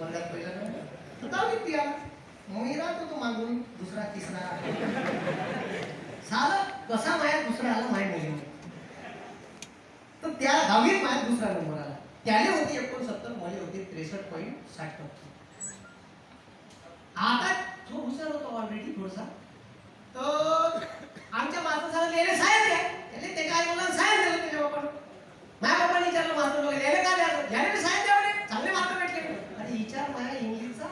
वर्गात पहिला नंबर. तर दहावीत ती आला. मी राहतो तो मागून दुसरा तिसरा साला कसा माझ्या दुसरा आला माहिती नाही. तर त्या दहावीत माझ्या दुसरा नंबर आला. त्याने होती 69, मला होते 63.60. आता तो हुशार होता ऑलरेडी थोडासा. तर आमच्या माणसाला याने सायन्स आहे, त्याने त्याच्या आई मुलांना सायन्स दिलं. त्याच्या बापानं माझ्या बापाने विचारलं मास्तर लोक याने काय द्यायचं, याने सायन्स द्यावं, चांगले मार्क भेटले. अरे विचार माझ्या इंग्लिशचा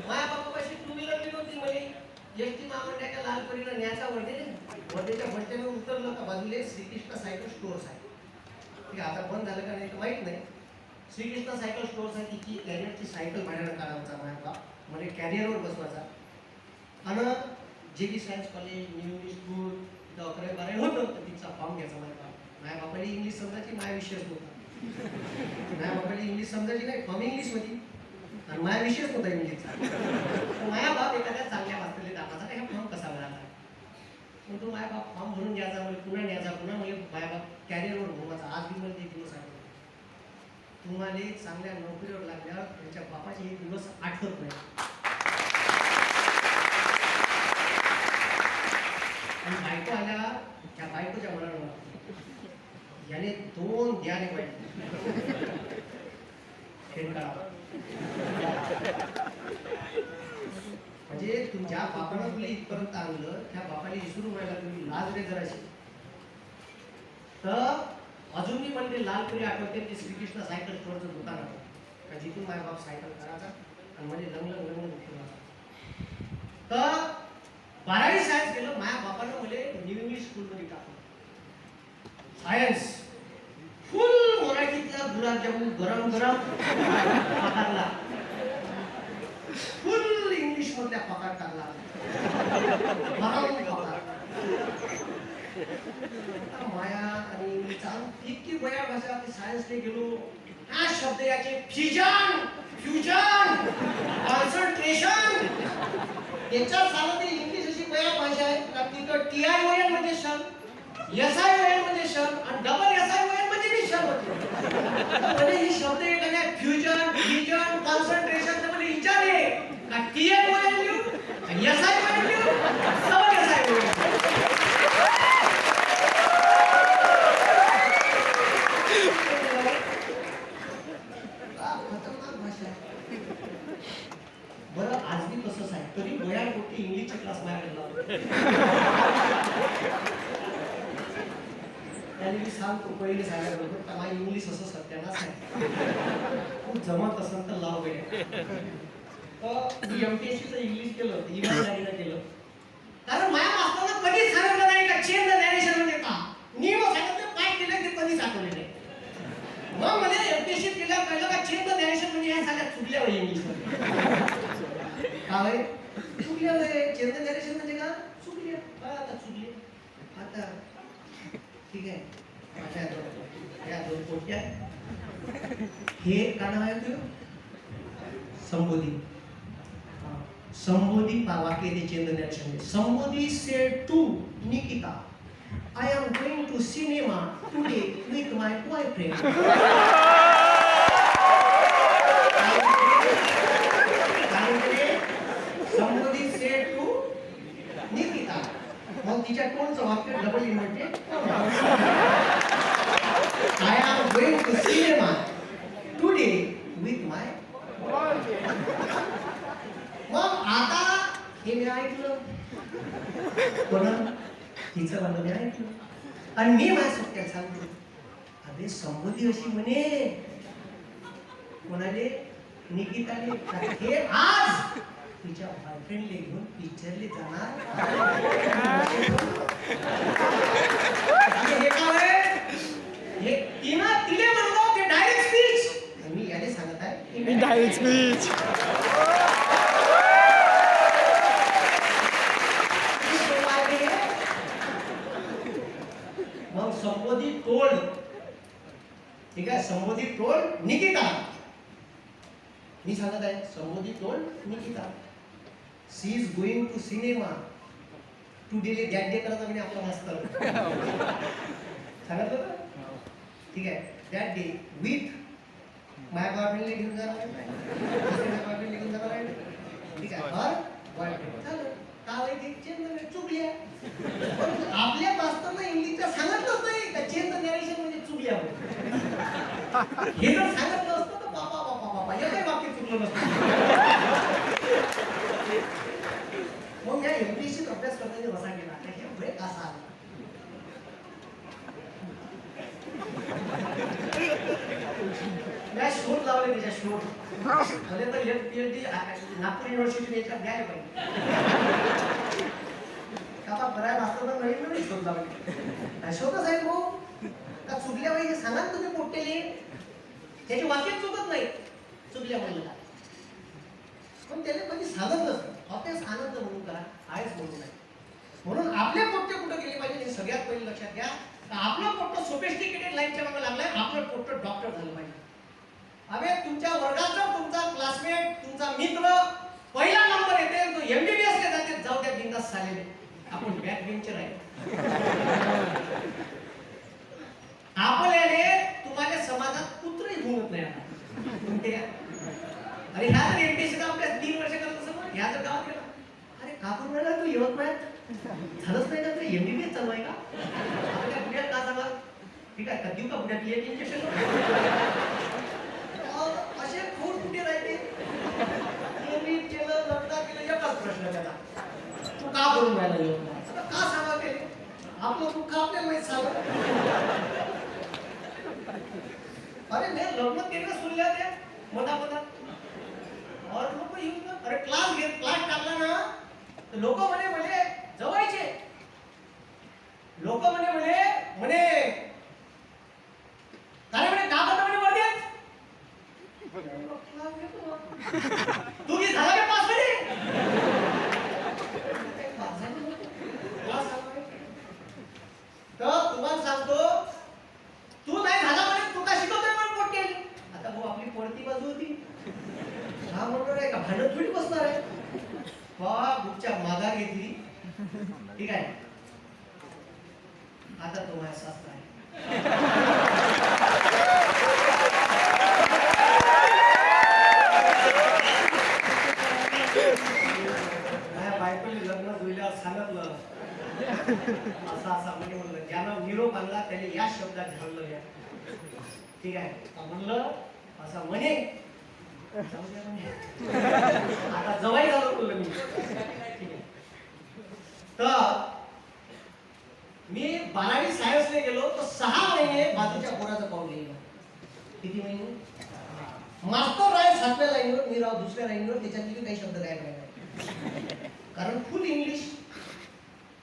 माझ्या बापापाशी टू व्हीलर दिली होती. मला एसटी महामंडळाच्या लालपरीला न्यायचा वर्धेच्या बसस्टँडवर उतरलं का बाजूला श्रीकृष्ण सायकल स्टोअर्स आहे. ठीक आहे, आता बंद झालं का नाही तर माहित नाही. श्रीकृष्ण सायकल स्टोअर्स आहे. तिची कॅरियरची सायकल भाड्यानं काढायचा माझ्या बाप म्हणजे कॅरियरवर बसवायचा. आणि J B science college new English school तिथं 11वी 12वी होतं तर तिचा फॉर्म घ्यायचा माझ्या बाप. माझ्या बापाला इंग्लिश समजायची, माझ्या विषयच नव्हता. माझ्या बापाला इंग्लिश समजायची नाही, फॉर्म इंग्लिश होती आणि माझ्या विषयच नव्हता इंग्लिशचा. माझ्या बाप एखाद्या चांगल्या वाचलेले दाखवायचा काय फॉर्म कसा मिळाला. मग तो माझ्या बाप फॉर्म भरून घ्यायचा, म्हणजे पुन्हा न्यायचा, पुन्हा म्हणजे माझ्या बाप कॅरियरवर घुमायचा. आज बी मला ते दिवस आठवतो. तुम्हाला चांगल्या नोकरीवर लागल्यावर त्यांच्या बापाचे हे दिवस आठवत नाही. आणि बायको आल्या, त्या बायकोच्या मनावर याने 2 द्याने पाहिजे म्हणजे तुमच्या बापानं तुला इथपर्यंत आणलं, त्या बापाने विसरून व्हायला तुम्ही लाज रे जराशी. तर अजून मी पण ते लालपुरी आठवते, ते श्रीकृष्ण सायकल स्टोअरचं दुकान होतं का जिथून माझा बाप सायकल करायचा आणि म्हणजे लंग तर 12वी सायन्स केलं. माझ्या बापानं मला न्यू इंग्लिश स्कूलमध्ये टाकलं. सायन्स फुल मराठीतला गुलाबजामुन गरम गरम पकारला, फुल इंग्लिश मधल्या पकार टाकला, माया आणि इतकी बया भाषा. सायन्सने गेलो, हा शब्द याचे फ्युजन फ्युजन कॉन्सन्ट्रेशन याच्या साला ते इंग्लिश अशी बया भाषा आहे का तिथं TION म्हणजे शन, SION म्हणजे शन आणि डबल SION म्हणजे मी शन होते. म्हणजे ही शब्द एखाद्या फ्युजन फ्युजन कॉन्सन्ट्रेशन तर मला विचारले का TION लिहू SION लिहू डबल SION. बरं आज मी तसंच आहे, तरी बयान कुठे इंग्लिशचे क्लास माझ्याकडे त्याने मी सांगतो पहिले सांगायला बरोबर माझी इंग्लिश असं सत्यानाच आहे. खूप जमत असेल तर लाव वेळ. MPSCचं इंग्लिश केलं होतं, इमानदारीनं केलं. कारण माझ्या मास्टरला कधीच सांगितलं नाही का चेन द डायरेक्शन म्हणजे का नियम सांगितलं काय केलं ते कधीच आठवले नाही. मग मला MPSC केलं कळलं का चेन द डायरेक्शन म्हणजे ह्या सगळ्या चुकल्या होईल इंग्लिशमध्ये. काय चुकल्या होय चेन द डायरेक्शन म्हणजे का चुकल्या काय आता चुकले आता ठीक आहे. माझ्या या 2 पोट्या हे का नाव आहे तुझं संबोधी. संबोधी वाक्य ते change direction. Sambodhi said to Nikita, I am going to cinema today with my boyfriend. Sambodhi said to Nikita. मग तिच्या कोणचं वाक्य double inverted I am going to cinema today with my boyfriend. मग आता हे मी ऐकलं कोण तिचं म्हणणं मी ऐकलं आणि मी माझ्या सत्यात सांगतो अरे संबोधी अशी म्हणे कोणाले निकिताले हे आज तिच्या बॉयफ्रेंडले घेऊन पिक्चरले जाणार. हे काय हे तिनं तिले म्हणलं ते डायरेक्ट स्पीच. मी याने सांगत आहे डायरेक्ट स्पीच. मग संबोधी टोल्ड ठीक आहे, संबोधी टोल्ड निकिता. मी सांगत आहे Sambodhi told Nikita she is going to cinema today. That day करत आम्ही आपला मास्तर सांगत होतं ठीक आहे. दॅट डे विथ माझ्या बॉयफ्रेंडला घेऊन जाणार आहे, बॉयफ्रेंडला घेऊन जाणार आहे, ठीक आहे. हर बॉयफ्रेंड झालं काय ते चेंज चुकल्या. पण आपल्या वास्तवना इंग्लिशच्या सांगितलंच नाही का चेंज नरेशन म्हणजे चुकल्या. हे जर सांगितलं असतं तर बापा बापा बापा हे काही वाक्य चुकलं नसतं. मग या एमपीएससीत अभ्यास करताना रसा गेला हे ब्रेक असा आला. शोध लावले त्याच्या शोध म्हणजे तर PhD नागपूर युनिव्हर्सिटी याच्यात द्यायला पाहिजे. का बराय वाचतो तर नवीन नवीन शोध लावले. शोधच आहे भाऊ का चुकल्या पाहिजे सांगा तुम्ही पोट्टेले त्याची वाक्य चुकत नाही चुकल्या पाहिजे. पण त्याने कधी सांगितलंच अभ्यास आनंद म्हणून करा आहेच म्हणून नाही. म्हणून आपले पोट्टे कुठं गेले पाहिजे हे सगळ्यात पहिले लक्षात घ्या. आपलं पोट्ट सोफिस्टिकेटेड लाईनच्या मागे लागलाय. आपलं पोट्ट डॉक्टर झालं पाहिजे. अबे तुमच्या वर्गाचा तुमचा क्लासमेट तुमचा मित्र पहिला नंबर येते तो MBBS ला जाते जाऊ त्या बिंदास चालेल. आपण बॅक बेंचर आहे. आपल्याने तुम्हाला समाजात कुत्रही घुमत नाही आता. अरे ह्या जर MPSCचा अभ्यास 3 वर्ष करत असं मग ह्या जर गावात गेला अरे का करून राहिला तू यवतमाळ्यात झालंच नाही का तू MBBS चालू आहे का आपल्या पुण्यात का सांगा ठीक आहे का देऊ का पुण्यात इंजेक्शन असे खूप कुठे राहते. केलं लग्न केलं एकच प्रश्न त्याला तू का करून राहिला यवतमाळ का सांगा ते आपलं दुःख आपल्याला माहित सांगा. अरे मी लग्न केलं सुरल्या त्या मधामधात और लोक येऊन अरे क्लास टाकला ना तर लोक म्हणे जवायचे लोक म्हणे काय म्हणे का करता म्हणे वर्ध्यात तू की झाला का पास म्हणे तर तुम्हाला सांगतो तू नाही झाला म्हणे तू का शिकवतोय म्हणून पोट केली. आता भाऊ आपली पडती बाजू होती हा म्हणणार आहे का भांडत थोडी बसणार आहे बा बुकच्या मागा घेतली ठीक आहे. आता तो माझा शास्त्र आहे. माझ्या बायकोने लग्न जुळल्यावर सांगितलं असा म्हणजे म्हणलं ज्यानं निरोप आणला त्याने या शब्दात झालं या ठीक आहे. म्हणलं असं म्हणे आता जवाई झालं बोललं मी ठीक आहे. तर मी 12वी सायन्सला गेलो तर 6 महिने बाजूच्या पोराचं पाऊल गेलो. किती महिने मास्तर राय 7व्या लाईनवर मी राव 2ऱ्या लाईनवर त्याच्यातली काही शब्द काय नाही कारण फुल इंग्लिश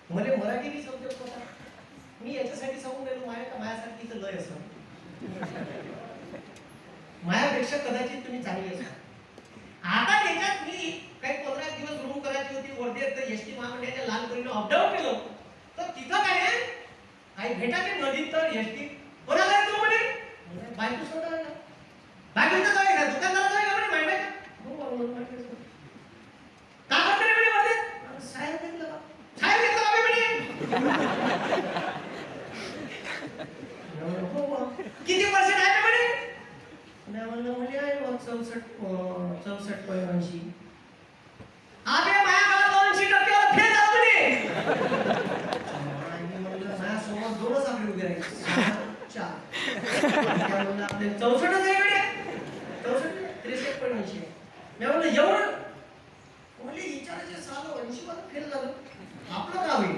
मला मराठी बी समजत होता. मी याच्यासाठी सांगून गेलो माझ्यासारखी तर लय असं मायापेक्षा कदाचित तुम्ही चांगली असाल. आता त्याच्यात मी काही 15 दिवस रूम करायची होती वर्धेत तर एसटी महामंडळाच्या लालपरीनं अपडाऊन केलं तर तिथं काय काही भेटायचे नदीत तर एसटी कोणाला आहे तू म्हणे बायको सोडा बायकोचं जाय का दुकानदाराला जाय का म्हणे माहिती आहे का करते म्हणे वर्धेत साहेब घेतलं का साहेब घेतलं का म्हणे किती पर्सेंट आहे म्हणे म्हणलं म्हणे आहे 64.80. आबे माझ्या गावात 80% फेल झाला म्हणे. म्हणलं माझ्यासमोर 2च आकडे उभे राहिले 4 म्हणलं आपले 64च आहे म्हणे 63.80. मी म्हणलं एवढं म्हणजे विचारायचे साल 80 मध्ये फेल झालं आपलं का होईल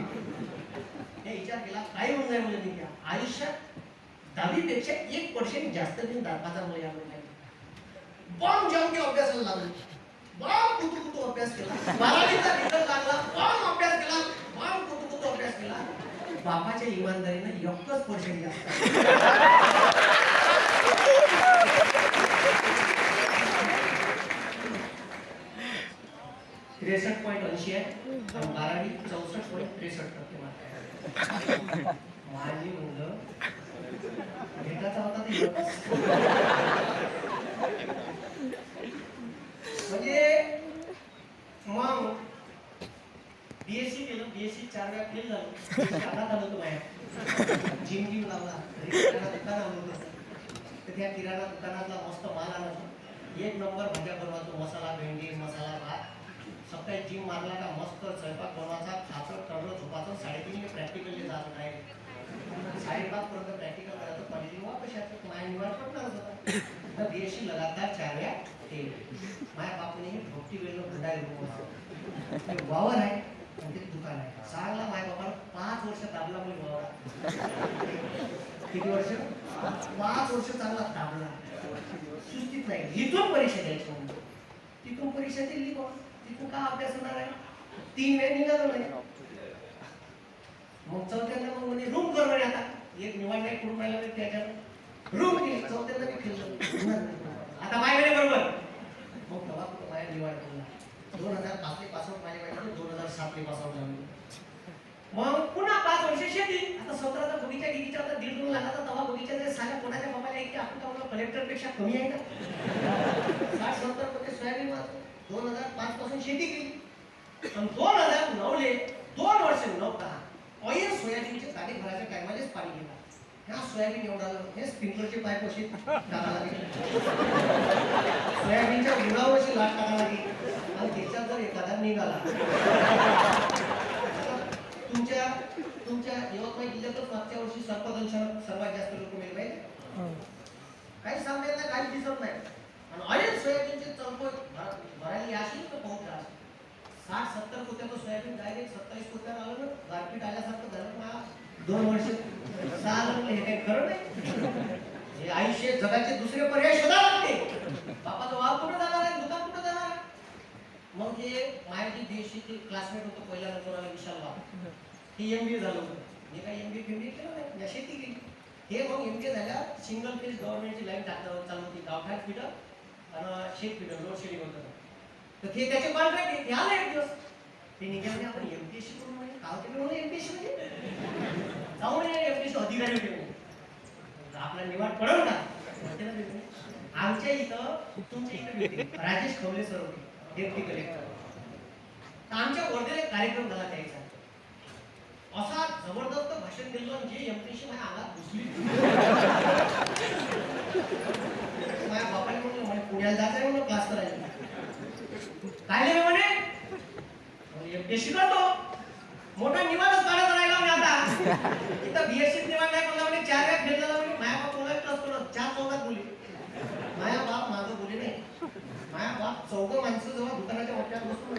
हे विचार केला काय होऊन जाईल म्हणजे मी आयुष्यात 10वीपेक्षा 1% जास्त दिन दाखवायचा मला यावेळी नाही. बॉम्ब जम के अभ्यासाला लागलो बॉम्ब कुतू अभ्यास केला 12वीचा रिझल्ट लागला बॉम्ब अभ्यास केला बॉम्ब कुतू अभ्यास केला. बापाच्या इमानदारीनं 1% जास्त 63.80 आहे 12वी 64.63% मार्क आहे. माझी म्हणलं भेटायचा होता ते म्हणजे मग BSc केलं BSc 4 वेळा फेल झालं आता झालं तो माझ्या जिम गिम लावला घरी किराणा दुकान आणलं तर त्या किराणा दुकानातला मस्त माल आणायचो एक नंबर भाज्या बनवायचो मसाला भेंडी मसाला भात सकाळी जिम मारला का मस्त स्वयंपाक बनवायचा खातं टळलं झोपाचं 3:30 प्रॅक्टिकलले जात नाही 5:30 पर्यंत प्रॅक्टिकल करायचं कॉलेजला वापस यायचं माझ्या निवाड पडणारच होता तर बीएससी लगातार 4 वेळा ते माझ्या बापाने भोगटी वेळेला भंडारी वावर आहे आणि ते दुकान आहे चांगला माझ्या बापाला 5 वर्ष दाबला म्हणजे वावरा किती वर्ष 5 वर्ष चांगला दाबला सुस्तीत नाही इथून परीक्षा द्यायची म्हणजे तिथून परीक्षा दिली बा तिथून का अभ्यास होणार आहे 3 वेळ निघालो नाही मग चौथ्यांदा मग म्हणजे रूम कर म्हणे आता एक निवड नाही करून राहिला त्याच्यात रूम केली चौथ्यांदा मी खेळलो आता माझ्याकडे बरोबर मग तेव्हा कुठं माझ्या निवड केला 2005 ले पासआउट माझ्या वेळेला 2007 ले पासआउट झालो मग पुन्हा 5 वर्ष शेती आता 17चा बगीचा गिगीचा आता 1.5-2 लाखाचा तवा बगीचा साऱ्या कोणाच्या बाबाला एक आपण टाकलं कलेक्टर पेक्षा कमी आहे का 60-70 मध्ये सोयाबीन मारतो 2005 पासून शेती केली आणि 2009 ले 2 वर्ष 9 ऑइल सोयाबीनचे तारीख भरायच्या टायमालेच पाणी गेला ह्या सोयाबीन एवढा हे स्प्रिंकलरचे पाईप अशी टाकायला लागले सोयाबीनच्या गुणावरची लाट टाकायला लागली आणि त्याच्यात जर एखादा निघाला तुमच्या यवतमाळ जिल्ह्यातच मागच्या वर्षी सर्पदंशानं सर्वात जास्त लोक मेले पाहिजे काही सांगण्यात नाही काही दिसत नाही आणि ऑइल सोयाबीनचे चौको भरायला याशी तर पाहून राहा 60-70 कोट्याचं सोयाबीन डायरेक्ट 27 कोट्यावर आलं ना गारपीट आल्यासारखं झालं ना 2 वर्ष चाललं हे काही खरं नाही हे आयुष्य जगाचे दुसरे पर्याय शोधावे लागते बापाचं वाव कुठं जाणार आहे दुकान कुठं जाणार आहे मग हे माझी देशीचे क्लासमेट होतो पहिल्या नंबर आला विशाल बाप हे एमबीए झालं होतं मी काही एमबीए केलं नाही मी शेती केली हे मग एमबीए झाल्यावर सिंगल फेज गव्हर्नमेंटची लाईन टाकणार चालू होती गावठाण फिटर आणि शेत फिटर लोड शेडिंग होतं तर ते त्याचे कॉन्ट्रॅक्ट आहे ते आलं एक दिवस ते निघाले आपण एमपीएससी करून म्हणजे गाव तिकडे म्हणून एमपीएससी म्हणजे जाऊन एमपीएससी अधिकारी होते आपला निवाड पडव का आमच्या इथं तुमच्या इकडे राजेश खवले सर होते डेप्टी कलेक्टर आमच्या वर्धेला एक कार्यक्रम झाला त्याचा असा जबरदस्त भाषण दिलं जे एमपीएससी माझ्या अंगात घुसली माझ्या बापाने म्हणलं पुण्याला जायचं म्हणून क्लास करायला काय म्हणे एमपीएससी करतो मोठा निवाडच काढत राहिला म्हणे आता इथं बीएससी निवाड नाही म्हणला म्हणे 4 वेळा फेल झाला म्हणे माझ्या बाप कोणाला क्लास करत 4 चौकात बोलली माझ्या बाप माझं बोले नाही माझ्या बाप 14 माणसं जेव्हा दुकानाच्या वाट्यात बसून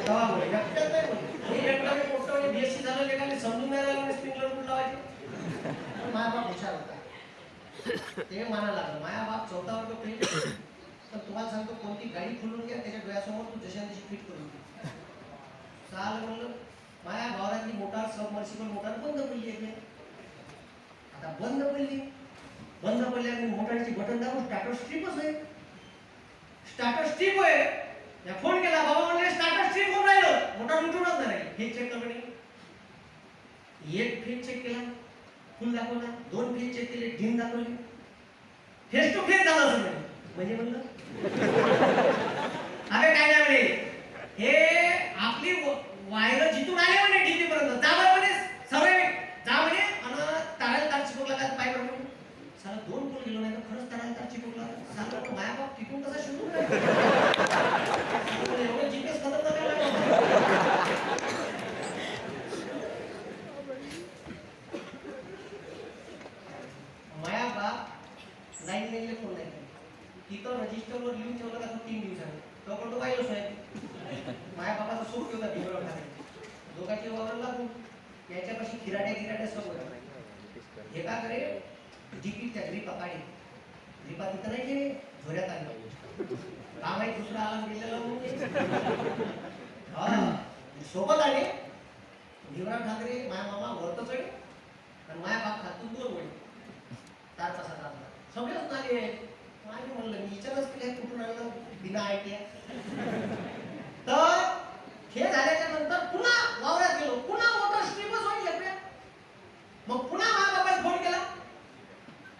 तेव्हा बोले एकट्यात नाही बोले हे एकट्याने मोठं म्हणजे बीएससी झालं लेखाने समजून नाही राहिलं स्प्रिंकलर कुठं लावायचे माझा बाप हुशार होता ते म्हणायला लागलं माझ्या बाप 14 वर्ग फेल तर तुम्हाला सांगतो कोणती गाडी खुलून घ्या त्याच्या डोळ्यासमोर तू जशा तशी फिट करून घे चाल म्हणलं माझ्या भावाची मोटार सबमर्सिबल मोटार बंद पडली आहे आता बंद पडल्याने मोटारची बटन दाबून स्टार्टर स्ट्रीपच आहे स्टार्टर स्ट्रीप आहे या फोन केला बाबा म्हणले स्टार्टर स्ट्रीप होऊन राहिलं मोटार उठूनच नाही हे चेक कर म्हणे एक फेज चेक केला फुल दाखवला 2 फेज चेक केले ढीम दाखवली फेस टू फेस झालं असं म्हणजे म्हणलं अरे काय नाही म्हणे हे आपली वायर जिथून आले म्हणे ढिल्ली पर्यंत जा बरं म्हणे सवय जा म्हणे आणि ताराला तार चिपकला का पाय बरं म्हणे साला 2 पोल गेलो नाही तर खरंच ताराला तार चिपकला साला तो माया बाप तिथून कसा शोधून एवढं जीपीएस खतम माया बाप लाईन मेनले फोन नाही तिथं रजिस्टरवर लिहून ठेवलं का 3 दिवसांनी तो पण पाहिलंच नाही माझ्या बापाचा सुख होता भिवळ खाली दोघांची वावर लागून याच्यापाशी खिराट्या सगळं हे का करे जिपी त्या ग्रीपा काढी ग्रीपा तिथं नाही गेले झोऱ्यात आले काम आहे दुसरा आला गेलेला सोबत आले भिवराज ठाकरे माझ्या मामा वरत चढे आणि माझ्या बाप खातून 2 वडे 4 तासात सगळेच नाले माझे म्हणलं मी विचारच केले कुठून आणलं बिना आयटीआय तर हे झाल्याच्या नंतर पुन्हा वावरात गेलो पुन्हा मोटर स्ट्रीमच होईल एकट्या मग पुन्हा माझ्या बाबाला फोन केला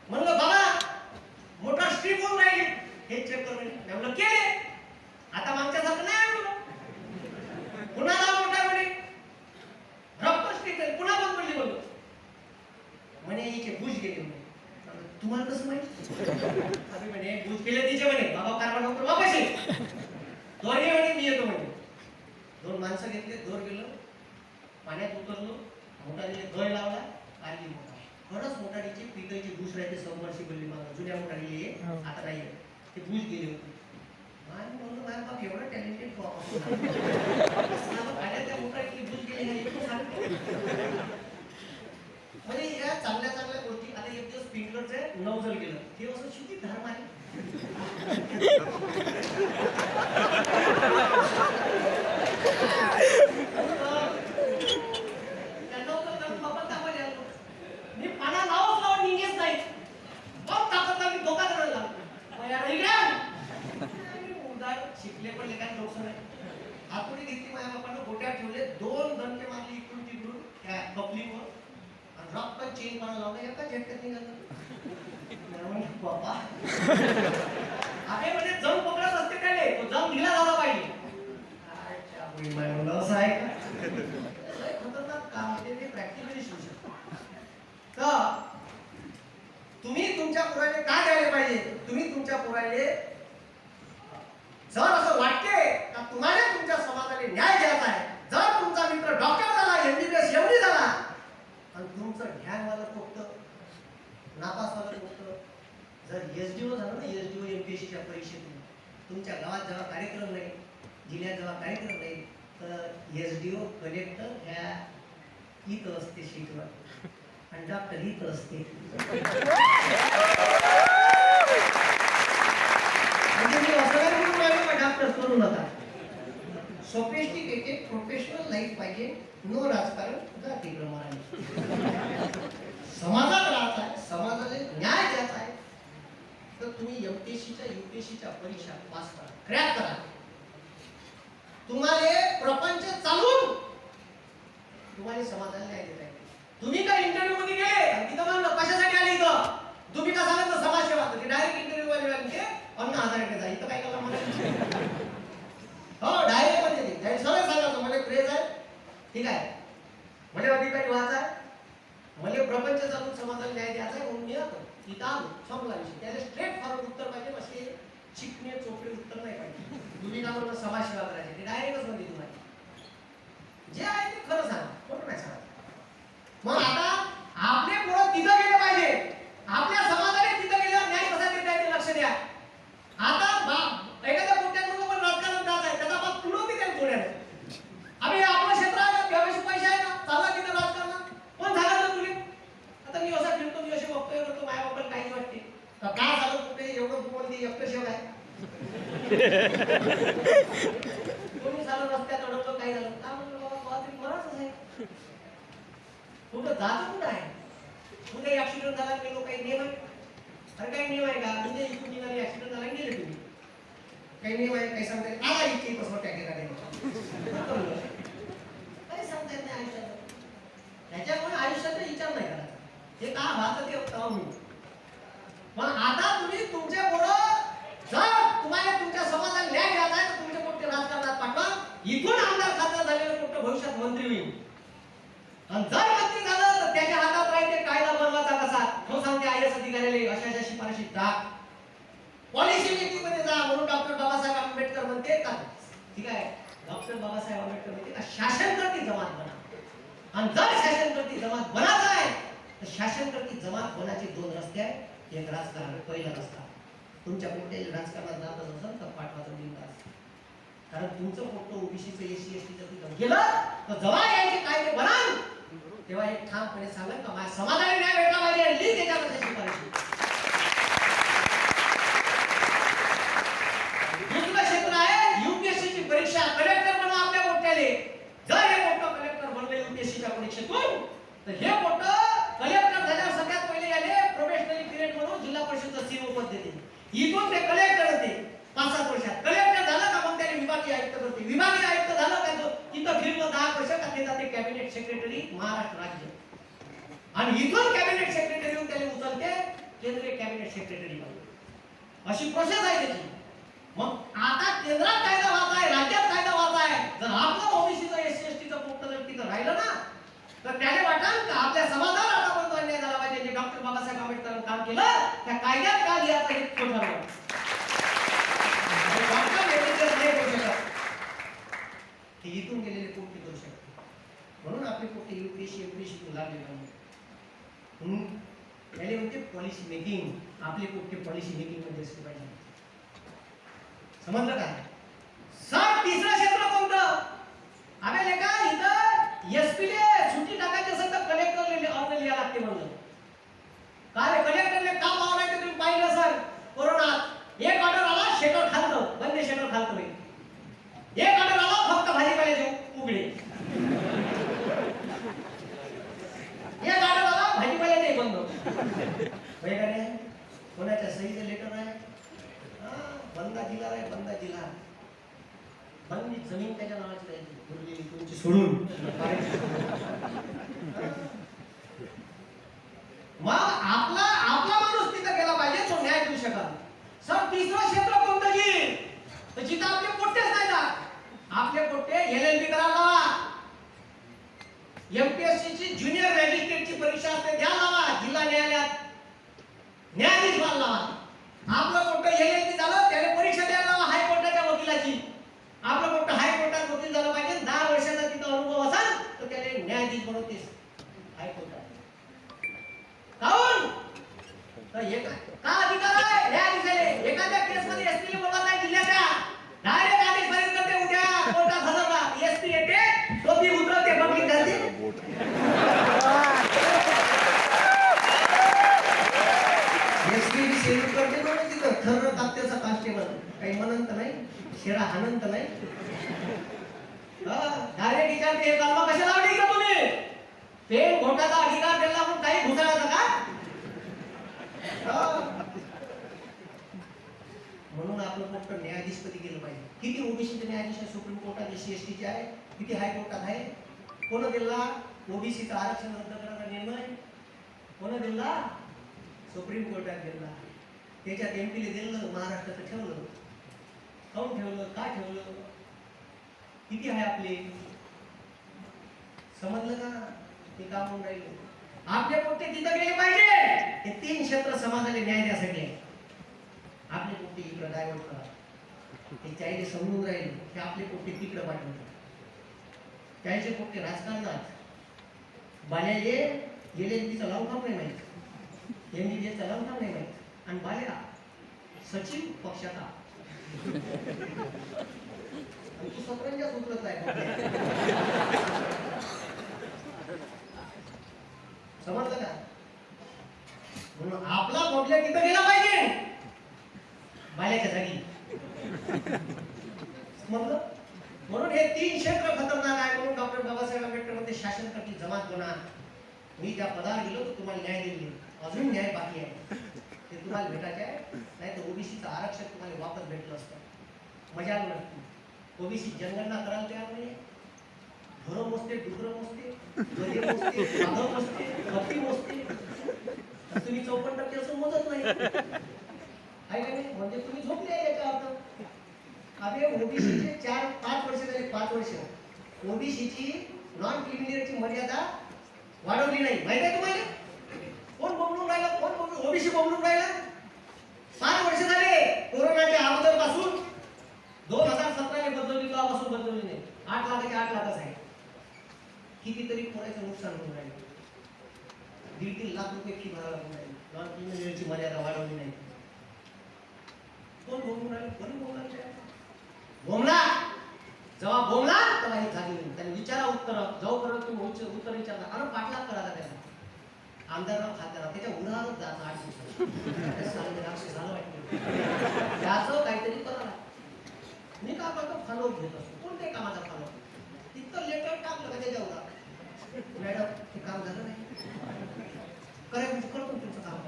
म्हणलं बाबा मोटर स्ट्रीम होऊन राहिली हे चेक कर म्हणे म्हणलं केले आता मागच्यासारखं नाही आणलं पुन्हा लाव मोटर म्हणे रक्त स्ट्रीम पुन्हा बंद पडली म्हणे हिचे बुश गेले म्हणे. तुम्हाला कसं माहिती? आम्ही म्हणे बुश गेले तिचे म्हणे. बाबा कारवा डॉक्टर वापस ये. दोन्ही म्हणे मी येतो म्हणे. 2 माणसं घेतले, दोर गेलो, पाण्यात उतरलो, मोटारीने गळ लावला, आली मोटार. खरंच मोटारीची पिकाची बुश राहते सबमर्सिबल मागं जुन्या मोटारी आता नाही ते बुश गेले होते. आणि म्हणून माझा बाप एवढा टॅलेंटेड पाण्यात त्या मोटारीची बुश गेली नाही म्हणजे या चांगल्या चांगल्या गोष्टी. आता एक दिवस स्प्रिंकलरचं नवजल गेलं ते असं शिकत धार मारली. मी पाना लावच लावून निघेच नाही मग ताकद लागली धोका करायला शिकले पण काय लोक नाही. हातोडी घेतली माझ्या बापानं गोट्या ठेवले 2 दणके मारले इकडून तिकडून त्या कपलीवर आणि रॉक पण चेन मारा लावला एका झटक्यात निघालं. बाबा अरे म्हणजे जम पकडत असते काय तो जम ढिला झाला पाहिजे. असं आहे का खतरनाक काम ते प्रॅक्टिकली शिकू शकतो. तर तुम्ही तुमच्या पोराले काय द्यायला पाहिजे? तुम्ही तुमच्या पोराले जर असं वाटते का तुम्हाला तुमच्या समाजाला न्याय द्यायचा आहे, जर तुमचा मित्र डॉक्टर झाला, MBBS एवढी झाला आणि तुमचं ध्यान वाला फक्त नापास वाला फक्त जर SDO झालं ना, SDO MPSCच्या परीक्षेतून तुमच्या गावात जेव्हा कार्यक्रम नाही, जिल्ह्यात जेव्हा कार्यक्रम नाही, तर SDO कलेक्टर ह्या इथं असते शीटवर आणि डॉक्टर इथं असते. डॉक्टर करू नका. सोफिस्टिकेटेड प्रोफेशनल लाईफ पाहिजे. नो राजकारण जाती प्रमाणे. समाजात राहायचं आहे, समाजाला न्याय द्यायचा आहे तर तुम्ही MPSCच्या UPSCच्या परीक्षा पास करा, क्रॅक करा. तुम्हाला प्रपंच चालून तुम्हाला समाजाला न्याय देता येईल. तुम्ही काय इंटरव्ह्यू मध्ये गेले तिथं म्हणलं कशासाठी आले इथं, तुम्ही का सांगितलं समाजसेवा, तर डायरेक्ट इंटरव्ह्यू वाले म्हणते 50,000 जा इथं काय करणार मला. हो डायरेक्ट मध्ये ते सरळ सांगायचं मला क्रेज आहे, ठीक आहे, मला अधिकारी व्हायचा आहे, मला प्रपंच चालून समाजाला न्याय द्यायचा आहे म्हणून मी येतो इथं आलो, संपला विषय. त्याला स्ट्रेट फॉरवर्ड उत्तर पाहिजे, असे चिकणे चोपडे उत्तर नाही पाहिजे. तुम्ही का म्हणून समाजसेवा करायची ते डायरेक्टच म्हणते तुम्हाला जे आहे ते खरं सांगा, खोटं नाही सांगा. मग आता आपले पोरं तिथं गेले पाहिजे, आपल्या समाजाने तिथं गेल्यावर न्याय कसा देता येते लक्ष द्या. आता एखाद्या मोठ्याकडून पण राजकारण जात आहे, त्याचा बाप पुढवते त्या थोड्याने. आम्ही आपलं क्षेत्र आहे का, व्यवसाय पैसे आहे का, चालला तिथं राजकारणात पण झालं ना तुले. आता मी असा फिरतो, मी असे बघतोय करतो, माझ्या बापाला काही वाटते तर काय झालं कुठे एवढं तुम्हाला ते एकटं शेव आहे कोणी झालं रस्त्यात अडकलं काही झालं का म्हणलं बाबा तुम्ही मराच आहे कुठं जातं कुठं आहे, कुठे ऍक्सिडेंट झाला गेलो काही नियम आहे, अरे काही नियम आहे का, म्हणजे इकडून निघाले ऍक्सिडेंट झाला गेले तुम्ही काही नियम आहे, काही सांगता येईल आला इथे कसं टॅकेला काही सांगता येत नाही आयुष्यात. त्याच्यामुळे आयुष्याचा विचार नाही करायचा, हे का वाचत ते मी. पण आता तुम्ही तुमचे पोरं जर तुम्हाला तुमच्या समाजाला न्याय द्यायचा आहे तर तुमचे मोठे राजकारणात पाठवा, इथून आमदार खासदार झालेलं मोठं भविष्यात मंत्री होईल. आणि जर मंत्री झालं तर त्याच्या हातात राहते कायदा बनवायचा कसा, तो सांगते IAS अधिकाऱ्याला अशा अशा शिफारशी टाक, पॉलिसी मेकिंगमध्ये जा म्हणून डॉक्टर बाबासाहेब आंबेडकर म्हणते का, ठीक आहे, डॉक्टर बाबासाहेब आंबेडकर म्हणते का शासन करती जमात बना. आणि जर शासन करती जमात बनायचं आहे तर शासन करती जमात बनायचे 2 रस्ते आहेत. एक राजकारण, पहिला रस्ता तुमच्या कुठल्याही राजकारणात जात असेल तर पाठवाचं बिनधास्त, कारण तुमचं फोटो OBCचं SC STचं तिथं गेलं तर जेव्हा यायचे कायदे बनाल तेव्हा एक ठामपणे सांगेल का माझ्या समाजाला न्याय भेटला पाहिजे, ली त्याच्यामध्ये शिफारशी. दुसरं क्षेत्र आहे UPSCची परीक्षा, कलेक्टर बनवा आपल्या मोठ्याले. जर हे मोठं कलेक्टर बनले UPSCच्या परीक्षेतून तर हे मोठं कलेक्टर झाल्यावर सगळ्यात पहिले आले प्रोबेशनरी पिरियड म्हणून जिल्हा परिषदचं CO पद देते. इथून ते कलेक्टर होते 5-7 वर्षात. कलेक्टर झालं का मग त्याने विभागीय आयुक्त करते, विभागीय आयुक्त झालं का तिथं फिरलं 10 वर्ष का ते जाते कॅबिनेट सेक्रेटरी महाराष्ट्र राज्य. आणि इथून कॅबिनेट सेक्रेटरी होऊन त्याने उचलते केंद्रीय कॅबिनेट सेक्रेटरी. अशी प्रोसेस आहे त्याची. मग आता केंद्रात कायदा व्हायचा आहे, राज्यात कायदा व्हायचा आहे. जर आपलं OBCचं SC STचं पोट जर तिथं राहिलं ना तर त्याने वाटलं का आपल्या समाजाला आता पण अन्याय झाला पाहिजे. केलं त्या कायद्यात का लिहायचं हे तो ठरवलं. ते इथून गेलेले पोट्टे करू शकते. म्हणून आपले पोट्टे UPSC लागले पाहिजे. याले म्हणते पॉलिसी मेकिंग. आपले पोट्टे पॉलिसी मेकिंग मध्ये असले पाहिजे. समजलं का? सर तिसरं क्षेत्र कोणतं? आपल्याला का इथं SP ले सुट्टी टाकायची असेल तर कलेक्टरले अर्ज लिहायला लागते म्हणलं. का रे कलेक्टरले का पाव नाही तर तुम्ही पाहिलं सर कोरोनात एक ऑर्डर आला शेटर खालतं बंद शेटर खालतं एक ऑर्डर आला फक्त भाजीपाल्याचे उघडे एक ऑर्डर आला भाजीपाल्याचे बंद होय का रे? कोणाच्या सहीचं लेटर आहे? बंदा जिल्हा आहे बंदा जिल्हा बंदी जमीन त्याच्या नावाची राहिली तुमची सोडून मग आपला आपला माणूस तिथं गेला पाहिजे तो न्याय देऊ शकाल. सर तिसरं क्षेत्र कोणतं जी तर जिथं आपले पोट्टेच नाही का आपले पोट्टे LLB करायला लावा. MPSC ची ज्युनियर मॅजिस्ट्रेटची परीक्षा असते द्या लावा. जिल्हा न्यायालयात न्यायाधीश व्हायला लावा. आपलं पोट्ट LLB झालं त्याला परीक्षा द्यायला लावा हायकोर्टाच्या वकिलाची. आपलं मोठं हायकोर्टात वकील झालं पाहिजे 10 वर्षाचा तिथं अनुभव असेल तर त्याला न्यायाधीश बनवतेस हायकोर्टात. काऊन तर एक का अधिकार आहे न्यायाधीशाले एखाद्या केस मध्ये SP ले बोलत नाही जिल्ह्याच्या डायरेक्ट आदेश फाईल करते उद्या कोर्टात हजर राहा. SP येते टोपी उतरवते पब्लिक धरते SP सेल्यूट करते म्हणून तिथं थर्र तात्याचा कॉन्स्टेबल काही म्हणत नाही शेरा हानंत नाही. डायरेक्ट विचारते हे कलमा कशाला आवडी का तुम्ही पेन घोटाचा अधिकार दिला म्हणून काही घुसळायचं का? म्हणून आपलं फक्त न्यायाधीशपदी गेलं पाहिजे. किती ओबीसीचे न्यायाधीश आहे सुप्रीम कोर्टात SC ST चे आहे किती हायकोर्टात आहे? कोण दिला ओबीसीचं आरक्षण रद्द करण्याचा निर्णय? कोण दिला? सुप्रीम कोर्टात दिला. त्याच्यात MP ले दिलं महाराष्ट्राचं ठेवलं. काऊन ठेवलं? काय ठेवलं? किती आहे आपले? समजलं का? ते काम होऊन राहिले. आपले पोट्टे तिथं गेले पाहिजे. हे 3 क्षेत्र समाजाला न्याय द्यासाठी आहे. आपले पोट्टे इकडे डायव्हर्ट करा. ते चायले समजून राहिले की आपले पोट्टे तिकडे पाठवतात. त्याचे पोट्टे राजकारणात बाल्याले LLBचं लावून काम नाही माहित MBBSचं लावून काम नाही माहित आणि बाल्या सचिव पक्षाचा तू सतरंजा सुधरत आहे. समजलं का? म्हणून आपला पोटल्या तिथं गेला पाहिजे बाल्याच्या जागी. समजलं? म्हणून हे 3 क्षेत्र खतरनाक आहे. म्हणून डॉक्टर बाबासाहेब आंबेडकर मध्ये शासन करतील जमात होणार. मी त्या पदावर गेलो तर तुम्हाला न्याय देईल. अजून न्याय बाकी आहे ते तुम्हाला भेटायचे आहे. नाही तर ओबीसीचं आरक्षण तुम्हाला वापस भेटलं असतं. मजा आली नसती. ओबीसी जनगणना करायला तयार नाही. घरं मोजते डुकरं मोजते गजे मोजते वाघं मोजते हत्ती मोजते. तुम्ही 54% असं मोजत नाही आहे का नाही? म्हणजे तुम्ही झोपले आहे याचा अर्थ. अबे ओबीसीचे 4-5 वर्ष झाले 5 वर्ष ओबीसीची नॉन क्रिमिनलची मर्यादा वाढवली नाही. माहिती आहे तुम्हाला? कोण बोलून राहिला? कोण ओबीसी बोलून राहिला? 5 वर्ष झाले कोरोनाच्या अगोदर पासून 2017 ने बदलली तेव्हापासून बदलली नाही. 8 लाखाचे 8 लाखच आहे. कितीतरी पोरांचं नुकसान होऊन राहिलं. 1.5 लाख रुपये फी भरायला लागून राहिली. नॉन क्रिमिनलची मर्यादा वाढवली नाही. कोण बोलून राहिलं? कोणी बोलणार? बोमला जेव्हा बोमला तेव्हा हे झाली नाही. त्याने विचारा उत्तर जाऊ करत तुम्ही उत्तर विचारला आणि पाठलाग करा त्याला आमदारराव खासदार त्याच्या उन्हाळ्यात जायचं 8 दिवसात राक्षस झालं वाटतं त्याचं काहीतरी करा. मी का करतो फॉलो घेत असतो. कोणत्याही कामाचा फॉलो तिथं लेटर टाकलं का त्याच्यावर मॅडम ते काम झालं नाही करायचं करतो तुमचं काम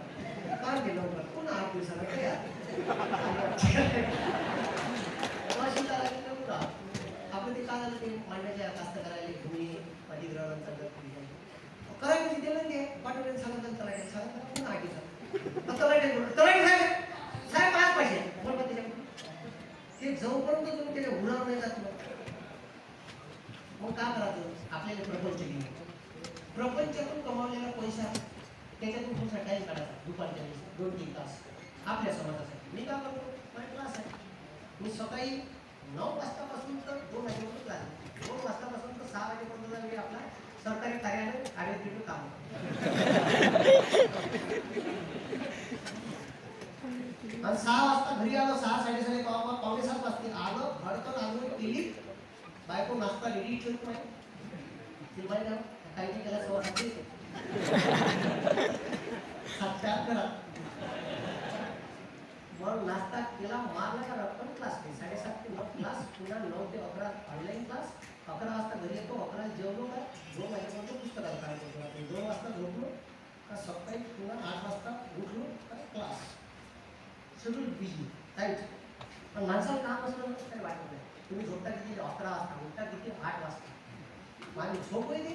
काय केलं होतं पुन्हा 8 दिवसाला काय आपलं ते काय झालं ते मांडण्याच्या कास्त करायला तुम्ही अधिग्रहण करायचं दिलं नाही पाठवले सांगा करायचं सांगा पुन्हा 8 दिवसात साहेब 5 पैसे बोलवा त्याच्याकडून ते जोपर्यंत तुम्ही त्याला उन्हावर नाही जात मग काय करायचं? आपल्याला प्रपंच घ्यायचं. प्रपंचातून कमावलेला पैसा त्याच्यातून तुमचा टाइम काढायचा दुपारच्या वेळेस 2-3 तास आपल्या समाजासाठी. मी काय करतो, माझा क्लास आहे. मी सकाळी 9 वाजतापासून तर 2 वाजेपर्यंत क्लास आहे. 2 वाजतापासून तर 6 वाजेपर्यंत मी आपला सरकारी कार्यालय ॲडव्होकेट काम आणि 6 वाजता घरी आलो. 6-6:30 पावणे 7 वाजता आलो, भडकन आलो, केली बायको नाश्ता रेडी ठेवतो नाही ती बाई ना काही त्याला सवय असते 7:00 करा मग नाश्ता केला, मारला का रक्कम क्लास 7:30 ते 9 क्लास, पुन्हा 9 ते 11 ऑनलाईन क्लास. 11 वाजता घरी येतो, 11 जेवलो का 2 वाजेपर्यंत पुस्तकाला काय करतो, 2 वाजता झोपलो का सकाळी पुन्हा 8 वाजता उठलो का क्लास. शेड्यूल बिझी काहीच. पण माणसाला काम असलं तर काही वाटत नाही. तुम्ही झोपता किती 11 वाजता, उठता किती 8 वाजता. माझी झोप होईल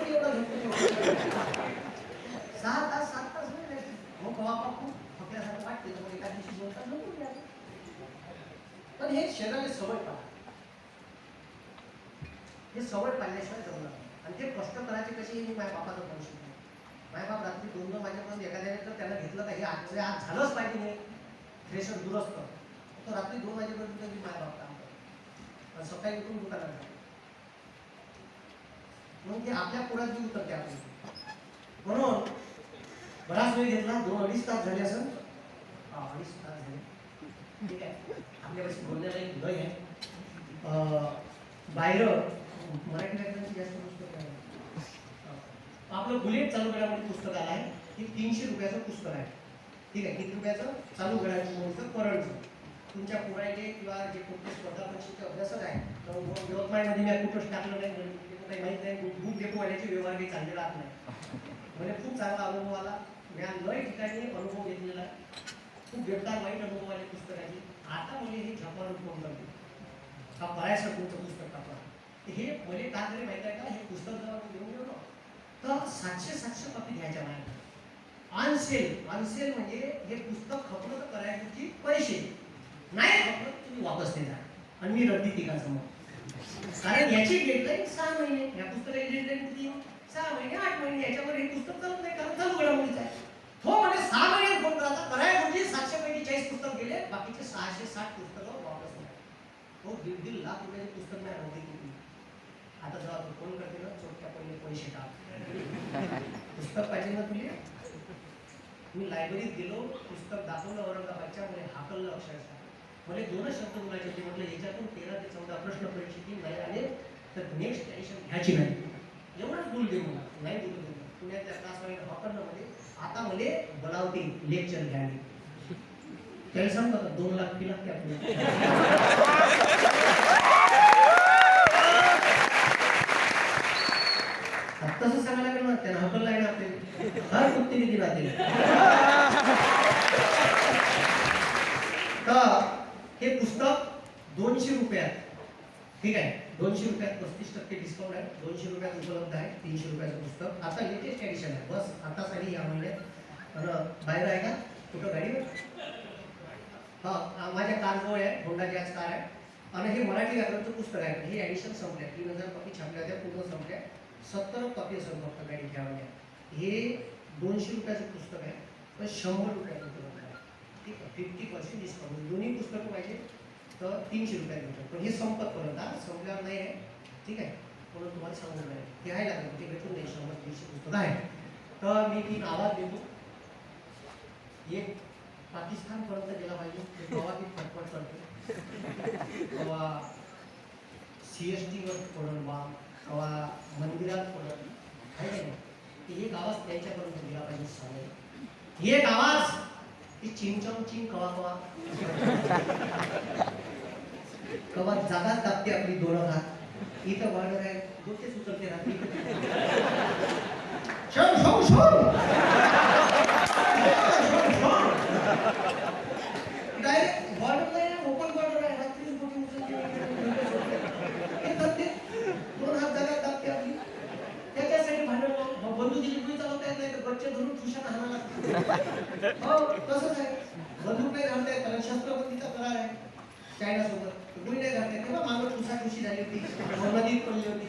एवढा झोपतो 6 तास 7 तास नाही. मग कवा खूप थकल्यासारखं वाटते तर मग एका दिवशी 2 तास झोपून घ्या. पण हे शरीराला सवय पाहिजे, हे सवय पाळल्याशिवाय जमणार नाही. आणि ते कष्ट करायचे कसे मी माझ्या बापाचं म्हणू शकतो. माझ्या बाप रात्री 2-2 वाजेपर्यंत एखाद्याने तर त्याला घेतलं का हे आज झालंच पाहिजे नाही थ्रेशर दुरुस्त तो रात्री 2 वाजेपर्यंत मी माझ्या बाप काम करतो. सकाळी उठून दुकानात म्हणून ते आपल्या पोरात बी उतरते आपली. म्हणून बराच वेळ घेतला, 2-2.5 तास झाले असं. 2.5 तास झाले. ठीक आहे, आपल्यापाशी बोलण्याला एक लय आहे. बाहेर मराठी व्याकरणाची जास्त पुस्तक आहे. आपलं बुलेट चालू घडामोडी पुस्तक आलं आहे. हे 300 रुपयाचं पुस्तक आहे. ठीक आहे, किती रुपयाचं? चालू घडामोडीचं करंटचं. तुमच्या पोराचे किंवा जे कुठे स्पर्धा परीक्षेचे अभ्यासक आहे तर यवतमाळमध्ये मी कुठंच टाकलं नाही, काही माहीत नाही. बुक डेपोवाल्याचे व्यवहार काही चांगले राहत नाही. म्हणजे खूप चांगला अनुभव आला. मी लय ठिकाणी अनुभव घेतलेला आहे. खूप बेकार वाईट अनुभव आले पुस्तकाचे. आता म्हणजे हे छापावर फोन करते का बऱ्याचशा तुमचं पुस्तक टाकलं. हे म्हणजे काय तरी माहिती आहे का, हे पुस्तक जेव्हा मी घेऊन गेलो तर 700 कॉपी घ्यायच्या नाही. अनसेल म्हणजे हे पुस्तक खपलं तर करायची पैसे नाही खपलं तुम्ही वापस देणार. आणि मी रद्दी तिघासमोर. कारण याची डेडलाईन 6 महिने, या पुस्तकाची डेडलाईन किती 6 महिने 8 महिने. याच्यावर हे पुस्तक चालत नाही कारण चालू घडामोडीचं आहे. तो म्हणजे 6 महिन्यात फोन करायचा करायची 745 पुस्तक गेले, बाकीचे 660 पुस्तकं वापस नाही. हो 1.5 लाख रुपयाचे पुस्तक नाही रद्दी केली. आता जेव्हा तू फोन करते ना चोट्या पहिले पैसे टाक पुस्तक पाहिजे ना तुला. मी लायब्ररीत गेलो, पुस्तक दाखवलं औरंगाबादच्या, म्हणजे हाकललं अक्षरशः. मला 2 शब्द बोलायचे होते. म्हटलं याच्यातून 13 ते 14 प्रश्न परीक्षेतील नाही आले तर नेक्स्ट टेन्शन घ्यायची नाही. एवढंच बोल दे मला, नाही बोलू दे. पुण्यातल्या क्लासमध्ये हॉकरनं मध्ये आता मला बोलावते लेक्चर घ्यायला. त्याला सांगतो 2 लाख 3 लाख त्या तसं सांगायला गेलं ना त्याला हॉकरला आहे ना आपले हर कुठे किती राहते. तर हे पुस्तक 200 रुपयात, ठीक आहे, 200 रुपयात 35% डिस्काउंट आहे. 200 रुपयात उपलब्ध आहे. 300 रुपयाचं पुस्तक आता लेटेस्ट एडिशन आहे. बस आताच आली या महिन्यात. बाहेर आहे का कुठं गाडीवर? हा माझ्या कारजवळ आहे, होंडा जॅज कार आहे. आणि हे मराठी व्याकरणचं पुस्तक आहे. हे एडिशन संपल्या, 3000 कॉपी छापल्या होत्या, पूर्ण संपल्या. 70 कॉपी असेल फक्त गाडी घ्यावं. हे 200 रुपयाचं पुस्तक आहे पण 100 रुपयाचं उपलब्ध आहे. ठीक आहे, 50% डिस्काउंट. दोन्ही पुस्तकं पाहिजे तर 300 रुपयात भेटतं. पण हे संपत पर्यंत संपल्यावर नाही आहे. ठीक आहे, म्हणून तुम्हाला सांगून नाही ते आहे लागलं ते भेटून नाही. 100-150 पुस्तक आहे. तर मी 3 आवाज देतो. एक पाकिस्तानपर्यंत गेला पाहिजे, तेव्हा ती फटफट करते, तेव्हा CSTवर पडल बा, तेव्हा मंदिरात पडल आहे नाही. एक आवाज त्यांच्यापर्यंत गेला पाहिजे. सांगेल एक आवाज ती चिंचम चिंग कवा कवा कवा जागाच दाबते आपली 2 हात. इथं बॉर्डर आहे, डोकेच उचलते राहते. शम शम शम डायरेक्ट बॉर्डर नाही, ओपन बॉर्डर आहे. रात्री मोठी उचलते 2 हात जागा दाबते आपली. त्याच्यासाठी भांडण बंदुकीची गुळी चालवता येत नाही तर गच्चे धरून खुशाला हाणा लागते. हो तसंच आहे. बंदूक नाही घालता येत कारण शस्त्रबंदीचा करार आहे चायनासोबत. गुळी नाही घालता येत. तेव्हा मागं खुशी झाली होती, नदीत पडली होती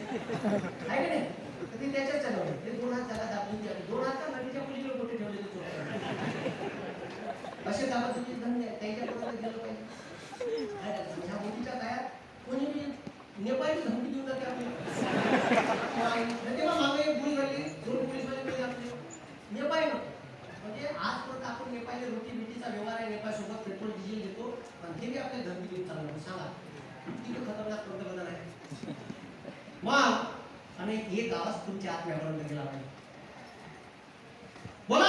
आहे का नाही. तर ती त्याच्याच चालवली. ते 2 हात जागा दाबून 2 हात नदीच्या पलीकडे कुठे ठेवले ते साहेब तुम्ही धन्य आहे, त्यांच्यापर्यंत गेलं पाहिजे. ह्या मोठीच्या काळात कोणी नेपाळी धमकी देऊन जाते आपल्याला. तेव्हा मागे एक गुळी घडली, 2 पोलिसवाले मिळून आपले नेपाळी नव्हते. म्हणजे आजपर्यंत आपण नेपाळी रोटी बिटीचा व्यवहार आहे, नेपाळ सोबत पेट्रोल डिझेल देतो, पण ते बी आपल्या धमकी देऊन चालणार. सांगा किती खतरनाक पंतप्रधान आहे. मग आणि एक आवाज तुमच्या आत्म्यापर्यंत गेला पाहिजे. बोला